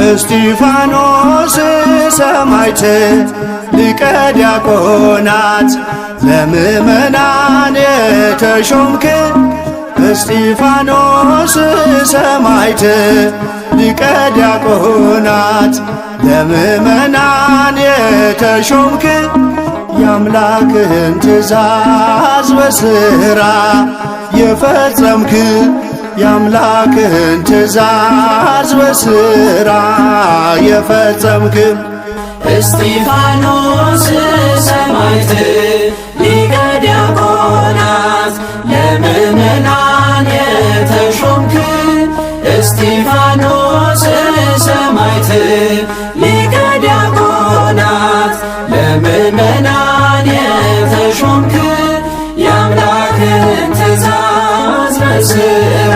እስጢፋኖስ ሰማዕት ሊቀ ዲያቆናት ለምእመናን የተሾምክ እስጢፋኖስ ሰማዕት ሊቀ ዲያቆናት ለምእመናን የተሾምክ የአምላክህን ትእዛዝ በሥራ የፈጸምክ የአምላክህን ትእዛዝ በሥራ የፈጸምክ እስጢፋኖስ ሰማዕት ሊቀ ዲያቆናት ለምእመናን የተሾምክ እስጢፋኖስ ሰማዕት ሊቀ ዲያቆናት ለምእመናን የተሾምክ የአምላክህን ትእዛዝ በሥራ